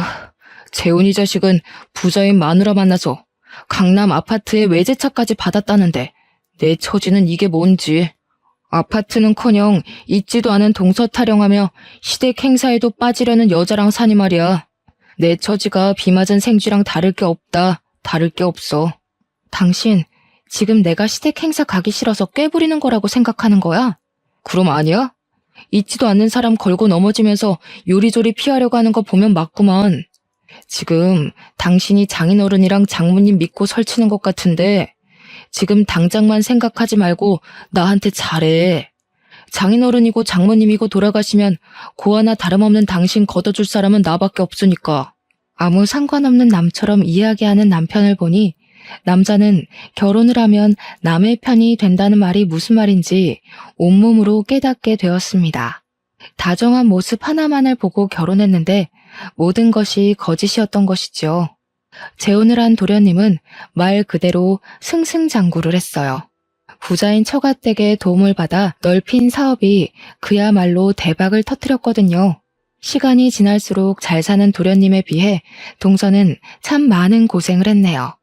재훈이 자식은 부자인 마누라 만나서 강남 아파트에 외제차까지 받았다는데 내 처지는 이게 뭔지. 아파트는커녕 있지도 않은 동서 타령하며 시댁 행사에도 빠지려는 여자랑 사니 말이야. 내 처지가 비 맞은 생쥐랑 다를 게 없다. 다를 게 없어. 당신 지금 내가 시댁 행사 가기 싫어서 꾀부리는 거라고 생각하는 거야? 그럼 아니야? 있지도 않는 사람 걸고 넘어지면서 요리조리 피하려고 하는 거 보면 맞구만. 지금 당신이 장인어른이랑 장모님 믿고 설치는 것 같은데 지금 당장만 생각하지 말고 나한테 잘해. 장인어른이고 장모님이고 돌아가시면 고아나 다름없는 당신 걷어줄 사람은 나밖에 없으니까. 아무 상관없는 남처럼 이야기하는 남편을 보니 남자는 결혼을 하면 남의 편이 된다는 말이 무슨 말인지 온몸으로 깨닫게 되었습니다. 다정한 모습 하나만을 보고 결혼했는데 모든 것이 거짓이었던 것이죠. 재혼을 한 도련님은 말 그대로 승승장구를 했어요. 부자인 처가댁의 도움을 받아 넓힌 사업이 그야말로 대박을 터뜨렸거든요. 시간이 지날수록 잘 사는 도련님에 비해 동서는 참 많은 고생을 했네요.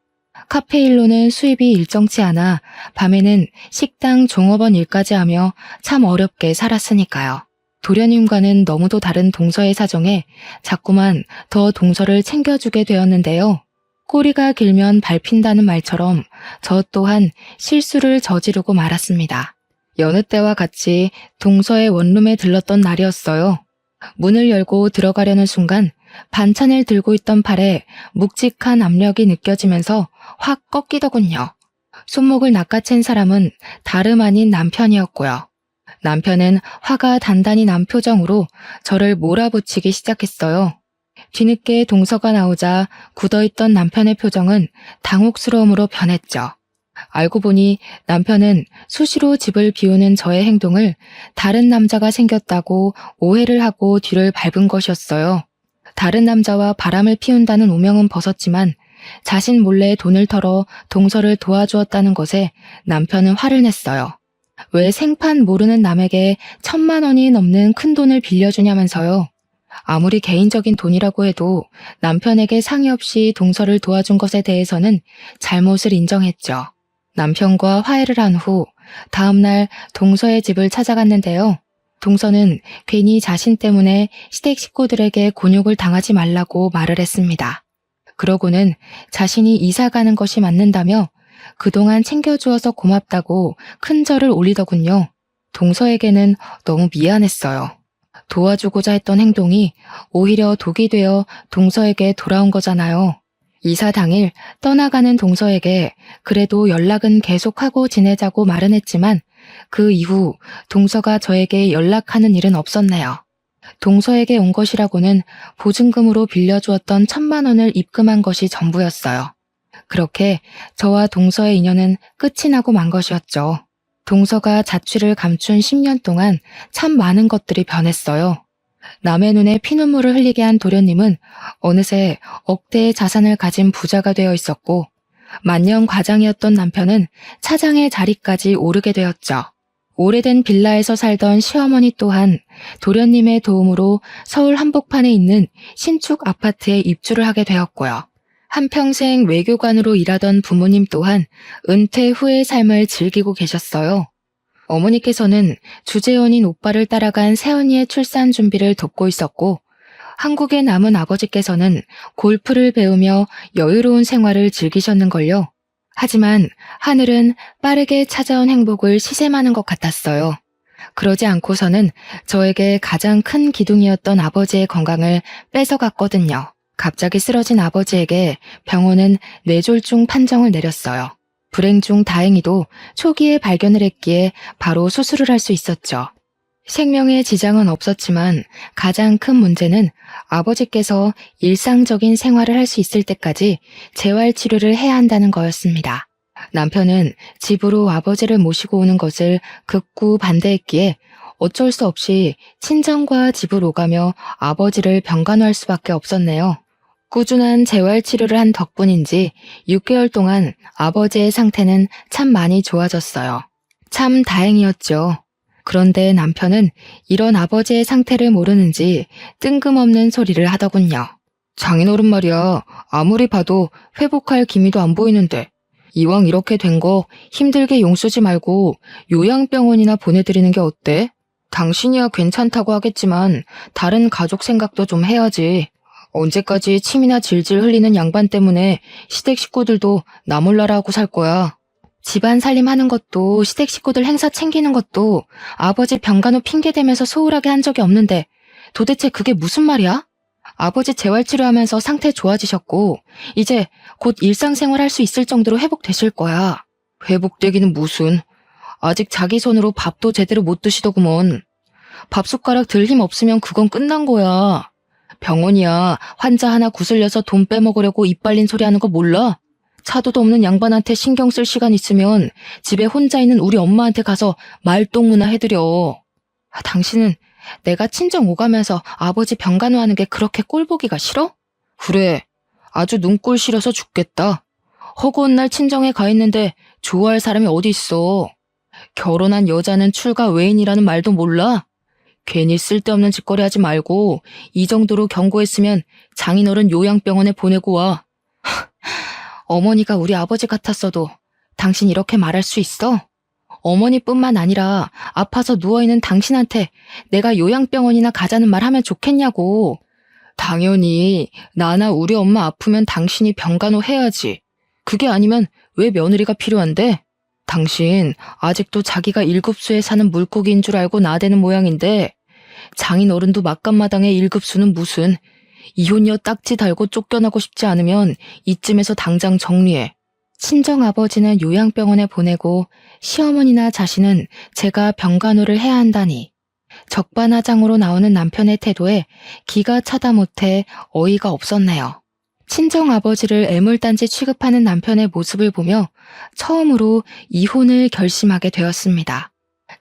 카페 일로는 수입이 일정치 않아 밤에는 식당 종업원 일까지 하며 참 어렵게 살았으니까요. 도련님과는 너무도 다른 동서의 사정에 자꾸만 더 동서를 챙겨주게 되었는데요. 꼬리가 길면 밟힌다는 말처럼 저 또한 실수를 저지르고 말았습니다. 여느 때와 같이 동서의 원룸에 들렀던 날이었어요. 문을 열고 들어가려는 순간 반찬을 들고 있던 팔에 묵직한 압력이 느껴지면서 확 꺾이더군요. 손목을 낚아챈 사람은 다름 아닌 남편이었고요. 남편은 화가 단단히 난 표정으로 저를 몰아붙이기 시작했어요. 뒤늦게 동서가 나오자 굳어있던 남편의 표정은 당혹스러움으로 변했죠. 알고 보니 남편은 수시로 집을 비우는 저의 행동을 다른 남자가 생겼다고 오해를 하고 뒤를 밟은 것이었어요. 다른 남자와 바람을 피운다는 오명은 벗었지만 자신 몰래 돈을 털어 동서를 도와주었다는 것에 남편은 화를 냈어요. 왜 생판 모르는 남에게 1,000만 원이 넘는 큰 돈을 빌려주냐면서요. 아무리 개인적인 돈이라고 해도 남편에게 상의 없이 동서를 도와준 것에 대해서는 잘못을 인정했죠. 남편과 화해를 한 후 다음날 동서의 집을 찾아갔는데요. 동서는 괜히 자신 때문에 시댁 식구들에게 곤욕을 당하지 말라고 말을 했습니다. 그러고는 자신이 이사 가는 것이 맞는다며 그동안 챙겨주어서 고맙다고 큰 절을 올리더군요. 동서에게는 너무 미안했어요. 도와주고자 했던 행동이 오히려 독이 되어 동서에게 돌아온 거잖아요. 이사 당일 떠나가는 동서에게 그래도 연락은 계속하고 지내자고 말은 했지만 그 이후 동서가 저에게 연락하는 일은 없었네요. 동서에게 온 것이라고는 보증금으로 빌려주었던 1,000만 원을 입금한 것이 전부였어요. 그렇게 저와 동서의 인연은 끝이 나고 만 것이었죠. 동서가 자취를 감춘 10년 동안 참 많은 것들이 변했어요. 남의 눈에 피눈물을 흘리게 한 도련님은 어느새 억대의 자산을 가진 부자가 되어 있었고 만년 과장이었던 남편은 차장의 자리까지 오르게 되었죠. 오래된 빌라에서 살던 시어머니 또한 도련님의 도움으로 서울 한복판에 있는 신축 아파트에 입주를 하게 되었고요. 한평생 외교관으로 일하던 부모님 또한 은퇴 후의 삶을 즐기고 계셨어요. 어머니께서는 주재원인 오빠를 따라간 새언니의 출산 준비를 돕고 있었고 한국에 남은 아버지께서는 골프를 배우며 여유로운 생활을 즐기셨는걸요. 하지만 하늘은 빠르게 찾아온 행복을 시샘하는 것 같았어요. 그러지 않고서는 저에게 가장 큰 기둥이었던 아버지의 건강을 뺏어갔거든요. 갑자기 쓰러진 아버지에게 병원은 뇌졸중 판정을 내렸어요. 불행 중 다행히도 초기에 발견을 했기에 바로 수술을 할 수 있었죠. 생명에 지장은 없었지만 가장 큰 문제는 아버지께서 일상적인 생활을 할 수 있을 때까지 재활치료를 해야 한다는 거였습니다. 남편은 집으로 아버지를 모시고 오는 것을 극구 반대했기에 어쩔 수 없이 친정과 집을 오가며 아버지를 병간호할 수밖에 없었네요. 꾸준한 재활치료를 한 덕분인지 6개월 동안 아버지의 상태는 참 많이 좋아졌어요. 참 다행이었죠. 그런데 남편은 이런 아버지의 상태를 모르는지 뜬금없는 소리를 하더군요. 장인어른 말이야, 아무리 봐도 회복할 기미도 안 보이는데 이왕 이렇게 된 거 힘들게 용쓰지 말고 요양병원이나 보내드리는 게 어때? 당신이야 괜찮다고 하겠지만 다른 가족 생각도 좀 해야지. 언제까지 침이나 질질 흘리는 양반 때문에 시댁 식구들도 나 몰라라 하고 살 거야. 집안 살림하는 것도 시댁 식구들 행사 챙기는 것도 아버지 병간호 핑계대면서 소홀하게 한 적이 없는데 도대체 그게 무슨 말이야? 아버지 재활치료하면서 상태 좋아지셨고 이제 곧 일상생활 할 수 있을 정도로 회복되실 거야. 회복되기는 무슨. 아직 자기 손으로 밥도 제대로 못 드시더구먼. 밥숟가락 들 힘 없으면 그건 끝난 거야. 병원이야 환자 하나 구슬려서 돈 빼먹으려고 입 발린 소리 하는 거 몰라? 차도도 없는 양반한테 신경 쓸 시간 있으면 집에 혼자 있는 우리 엄마한테 가서 말동무나 해드려. 당신은 내가 친정 오가면서 아버지 병간호하는 게 그렇게 꼴보기가 싫어? 그래, 아주 눈꼴 싫어서 죽겠다. 허구한 날 친정에 가 있는데 좋아할 사람이 어디 있어. 결혼한 여자는 출가 외인이라는 말도 몰라? 괜히 쓸데없는 짓거리 하지 말고 이 정도로 경고했으면 장인어른 요양병원에 보내고 와. 어머니가 우리 아버지 같았어도 당신 이렇게 말할 수 있어? 어머니뿐만 아니라 아파서 누워있는 당신한테 내가 요양병원이나 가자는 말 하면 좋겠냐고. 당연히 나나 우리 엄마 아프면 당신이 병간호 해야지. 그게 아니면 왜 며느리가 필요한데? 당신 아직도 자기가 일급수에 사는 물고기인 줄 알고 나대는 모양인데 장인 어른도 막간마당의 일급수는 무슨 이혼녀 딱지 달고 쫓겨나고 싶지 않으면 이쯤에서 당장 정리해. 친정아버지는 요양병원에 보내고 시어머니나 자신은 제가 병간호를 해야 한다니. 적반하장으로 나오는 남편의 태도에 기가 차다 못해 어이가 없었네요. 친정아버지를 애물단지 취급하는 남편의 모습을 보며 처음으로 이혼을 결심하게 되었습니다.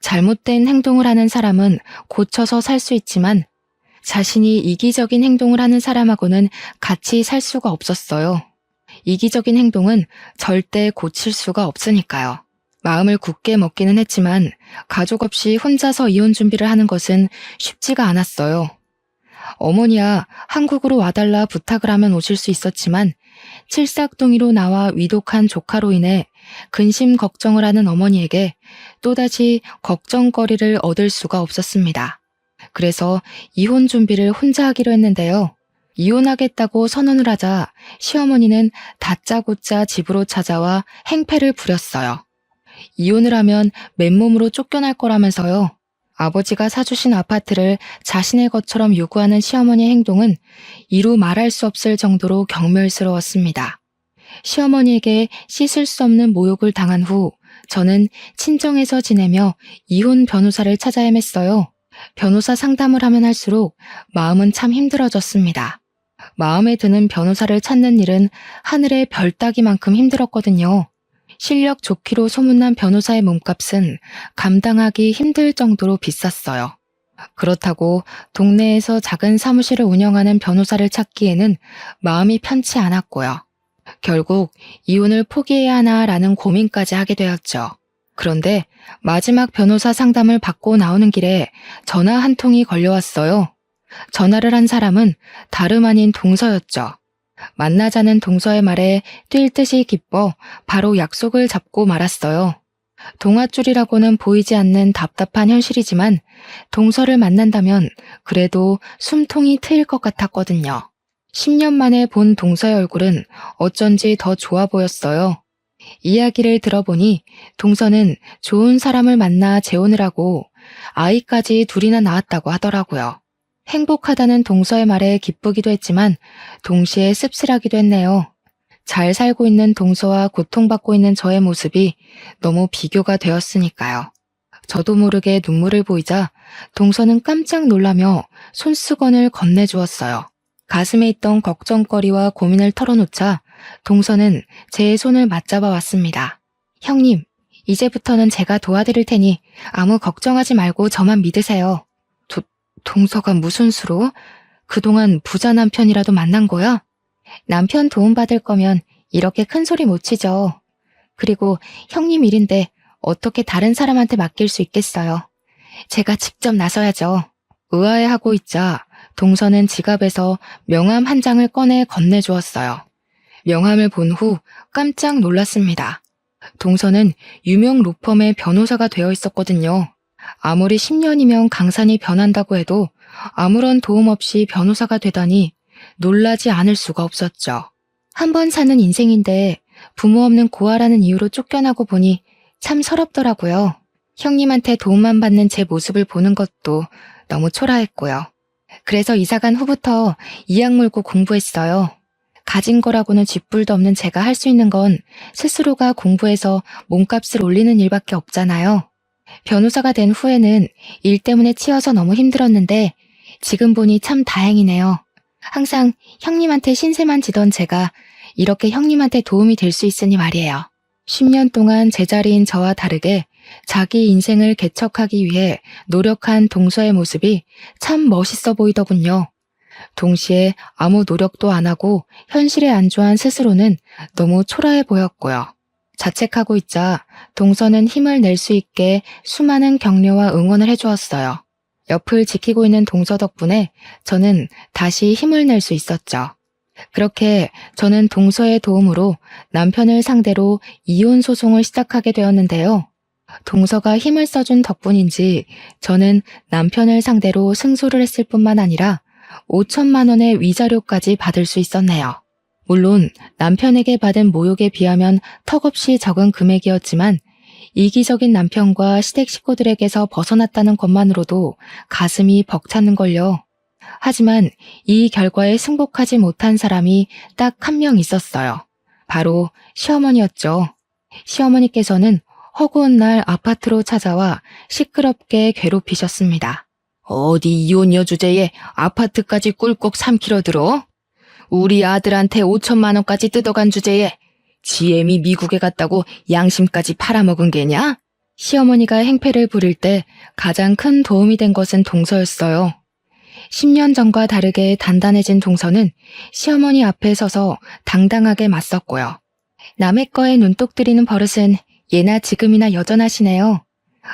잘못된 행동을 하는 사람은 고쳐서 살 수 있지만 자신이 이기적인 행동을 하는 사람하고는 같이 살 수가 없었어요. 이기적인 행동은 절대 고칠 수가 없으니까요. 마음을 굳게 먹기는 했지만 가족 없이 혼자서 이혼 준비를 하는 것은 쉽지가 않았어요. 어머니야, 한국으로 와달라 부탁을 하면 오실 수 있었지만 칠삭동이로 나와 위독한 조카로 인해 근심 걱정을 하는 어머니에게 또다시 걱정거리를 얻을 수가 없었습니다. 그래서 이혼 준비를 혼자 하기로 했는데요. 이혼하겠다고 선언을 하자 시어머니는 다짜고짜 집으로 찾아와 행패를 부렸어요. 이혼을 하면 맨몸으로 쫓겨날 거라면서요. 아버지가 사주신 아파트를 자신의 것처럼 요구하는 시어머니의 행동은 이루 말할 수 없을 정도로 경멸스러웠습니다. 시어머니에게 씻을 수 없는 모욕을 당한 후 저는 친정에서 지내며 이혼 변호사를 찾아 헤맸어요. 변호사 상담을 하면 할수록 마음은 참 힘들어졌습니다. 마음에 드는 변호사를 찾는 일은 하늘의 별 따기만큼 힘들었거든요. 실력 좋기로 소문난 변호사의 몸값은 감당하기 힘들 정도로 비쌌어요. 그렇다고 동네에서 작은 사무실을 운영하는 변호사를 찾기에는 마음이 편치 않았고요. 결국 이혼을 포기해야 하나라는 고민까지 하게 되었죠. 그런데 마지막 변호사 상담을 받고 나오는 길에 전화 한 통이 걸려왔어요. 전화를 한 사람은 다름 아닌 동서였죠. 만나자는 동서의 말에 뛸 듯이 기뻐 바로 약속을 잡고 말았어요. 동아줄이라고는 보이지 않는 답답한 현실이지만 동서를 만난다면 그래도 숨통이 트일 것 같았거든요. 10년 만에 본 동서의 얼굴은 어쩐지 더 좋아 보였어요. 이야기를 들어보니 동서는 좋은 사람을 만나 재혼을 하고 아이까지 둘이나 낳았다고 하더라고요. 행복하다는 동서의 말에 기쁘기도 했지만 동시에 씁쓸하기도 했네요. 잘 살고 있는 동서와 고통받고 있는 저의 모습이 너무 비교가 되었으니까요. 저도 모르게 눈물을 보이자 동서는 깜짝 놀라며 손수건을 건네주었어요. 가슴에 있던 걱정거리와 고민을 털어놓자 동서는 제 손을 맞잡아 왔습니다. 형님, 이제부터는 제가 도와드릴 테니 아무 걱정하지 말고 저만 믿으세요. 동서가 무슨 수로? 그동안 부자 남편이라도 만난 거야? 남편 도움받을 거면 이렇게 큰 소리 못 치죠. 그리고 형님 일인데 어떻게 다른 사람한테 맡길 수 있겠어요. 제가 직접 나서야죠. 의아해하고 있자 동서는 지갑에서 명함 한 장을 꺼내 건네주었어요. 명함을 본 후 깜짝 놀랐습니다. 동서는 유명 로펌의 변호사가 되어 있었거든요. 아무리 10년이면 강산이 변한다고 해도 아무런 도움 없이 변호사가 되다니 놀라지 않을 수가 없었죠. 한 번 사는 인생인데 부모 없는 고아라는 이유로 쫓겨나고 보니 참 서럽더라고요. 형님한테 도움만 받는 제 모습을 보는 것도 너무 초라했고요. 그래서 이사간 후부터 이악 물고 공부했어요. 가진 거라고는 쥐뿔도 없는 제가 할 수 있는 건 스스로가 공부해서 몸값을 올리는 일밖에 없잖아요. 변호사가 된 후에는 일 때문에 치여서 너무 힘들었는데 지금 보니 참 다행이네요. 항상 형님한테 신세만 지던 제가 이렇게 형님한테 도움이 될 수 있으니 말이에요. 10년 동안 제자리인 저와 다르게 자기 인생을 개척하기 위해 노력한 동서의 모습이 참 멋있어 보이더군요. 동시에 아무 노력도 안 하고 현실에 안주한 스스로는 너무 초라해 보였고요. 자책하고 있자 동서는 힘을 낼 수 있게 수많은 격려와 응원을 해주었어요. 옆을 지키고 있는 동서 덕분에 저는 다시 힘을 낼 수 있었죠. 그렇게 저는 동서의 도움으로 남편을 상대로 이혼 소송을 시작하게 되었는데요. 동서가 힘을 써준 덕분인지 저는 남편을 상대로 승소를 했을 뿐만 아니라 5천만 원의 위자료까지 받을 수 있었네요. 물론 남편에게 받은 모욕에 비하면 턱없이 적은 금액이었지만 이기적인 남편과 시댁 식구들에게서 벗어났다는 것만으로도 가슴이 벅차는걸요. 하지만 이 결과에 승복하지 못한 사람이 딱 한 명 있었어요. 바로 시어머니였죠. 시어머니께서는 허구한 날 아파트로 찾아와 시끄럽게 괴롭히셨습니다. 어디 이혼녀 주제에 아파트까지 꿀꺽 삼키려 들어? 우리 아들한테 5천만 원까지 뜯어간 주제에 지엠이 미국에 갔다고 양심까지 팔아먹은 게냐? 시어머니가 행패를 부릴 때 가장 큰 도움이 된 것은 동서였어요. 10년 전과 다르게 단단해진 동서는 시어머니 앞에 서서 당당하게 맞섰고요. 남의 거에 눈독 들이는 버릇은 예나 지금이나 여전하시네요.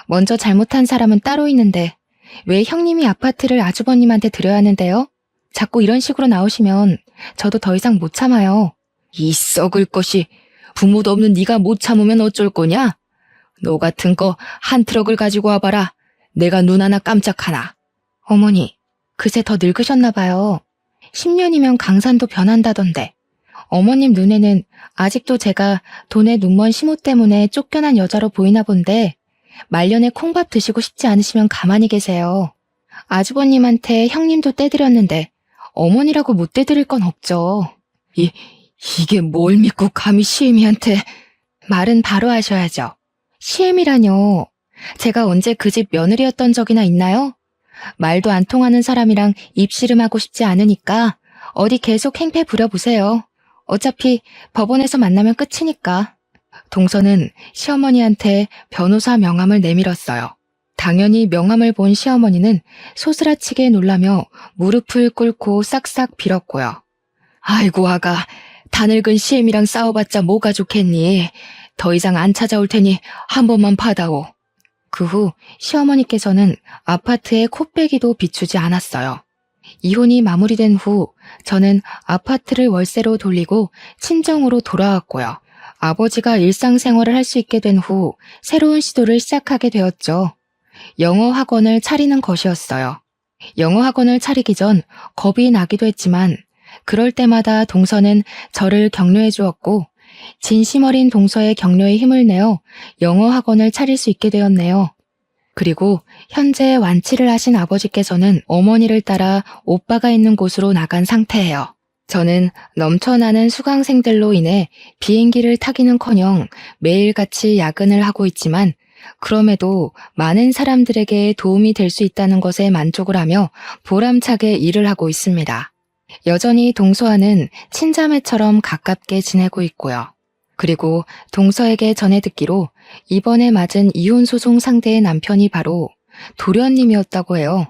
먼저 잘못한 사람은 따로 있는데 왜 형님이 아파트를 아주버님한테 드려야 하는데요? 자꾸 이런 식으로 나오시면 저도 더 이상 못 참아요. 이 썩을 것이 부모도 없는 네가 못 참으면 어쩔 거냐? 너 같은 거 한 트럭을 가지고 와봐라. 내가 눈 하나 깜짝하나. 어머니, 그새 더 늙으셨나 봐요. 10년이면 강산도 변한다던데. 어머님 눈에는 아직도 제가 돈에 눈먼 시모 때문에 쫓겨난 여자로 보이나 본데 말년에 콩밥 드시고 싶지 않으시면 가만히 계세요. 아주버님한테 형님도 떼드렸는데 어머니라고 못 떼드릴 건 없죠. 이게 뭘 믿고 감히 시애미한테. 말은 바로 하셔야죠. 시애미라뇨. 제가 언제 그 집 며느리였던 적이나 있나요? 말도 안 통하는 사람이랑 입씨름하고 싶지 않으니까 어디 계속 행패 부려보세요. 어차피 법원에서 만나면 끝이니까. 동서는 시어머니한테 변호사 명함을 내밀었어요. 당연히 명함을 본 시어머니는 소스라치게 놀라며 무릎을 꿇고 싹싹 빌었고요. 아이고 아가, 다 늙은 시애미랑 싸워봤자 뭐가 좋겠니? 더 이상 안 찾아올 테니 한 번만 받아오. 그 후 시어머니께서는 아파트에 코빼기도 비추지 않았어요. 이혼이 마무리된 후 저는 아파트를 월세로 돌리고 친정으로 돌아왔고요. 아버지가 일상생활을 할 수 있게 된 후 새로운 시도를 시작하게 되었죠. 영어 학원을 차리는 것이었어요. 영어 학원을 차리기 전 겁이 나기도 했지만 그럴 때마다 동서는 저를 격려해 주었고 진심 어린 동서의 격려에 힘을 내어 영어 학원을 차릴 수 있게 되었네요. 그리고 현재 완치를 하신 아버지께서는 어머니를 따라 오빠가 있는 곳으로 나간 상태예요. 저는 넘쳐나는 수강생들로 인해 비행기를 타기는커녕 매일같이 야근을 하고 있지만 그럼에도 많은 사람들에게 도움이 될 수 있다는 것에 만족을 하며 보람차게 일을 하고 있습니다. 여전히 동서와는 친자매처럼 가깝게 지내고 있고요. 그리고 동서에게 전해 듣기로 이번에 맞은 이혼소송 상대의 남편이 바로 도련님이었다고 해요.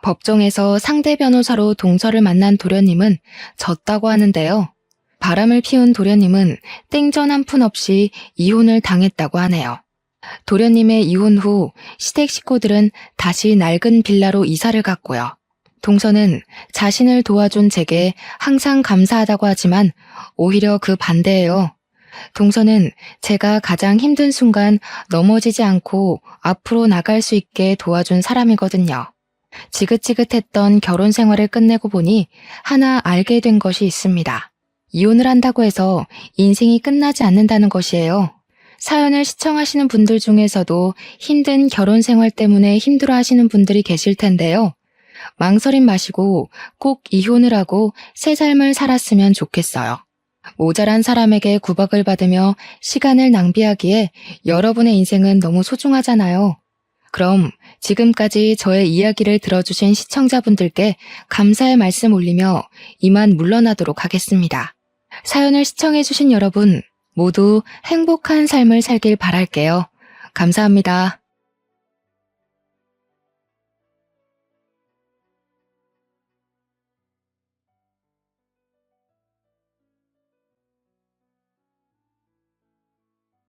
법정에서 상대 변호사로 동서를 만난 도련님은 졌다고 하는데요. 바람을 피운 도련님은 땡전 한 푼 없이 이혼을 당했다고 하네요. 도련님의 이혼 후 시댁 식구들은 다시 낡은 빌라로 이사를 갔고요. 동서는 자신을 도와준 제게 항상 감사하다고 하지만 오히려 그 반대예요. 동서는 제가 가장 힘든 순간 넘어지지 않고 앞으로 나갈 수 있게 도와준 사람이거든요. 지긋지긋했던 결혼 생활을 끝내고 보니 하나 알게 된 것이 있습니다. 이혼을 한다고 해서 인생이 끝나지 않는다는 것이에요. 사연을 시청하시는 분들 중에서도 힘든 결혼 생활 때문에 힘들어 하시는 분들이 계실 텐데요. 망설임 마시고 꼭 이혼을 하고 새 삶을 살았으면 좋겠어요. 모자란 사람에게 구박을 받으며 시간을 낭비하기에 여러분의 인생은 너무 소중하잖아요. 그럼 지금까지 저의 이야기를 들어주신 시청자분들께 감사의 말씀 올리며 이만 물러나도록 하겠습니다. 사연을 시청해주신 여러분 모두 행복한 삶을 살길 바랄게요. 감사합니다.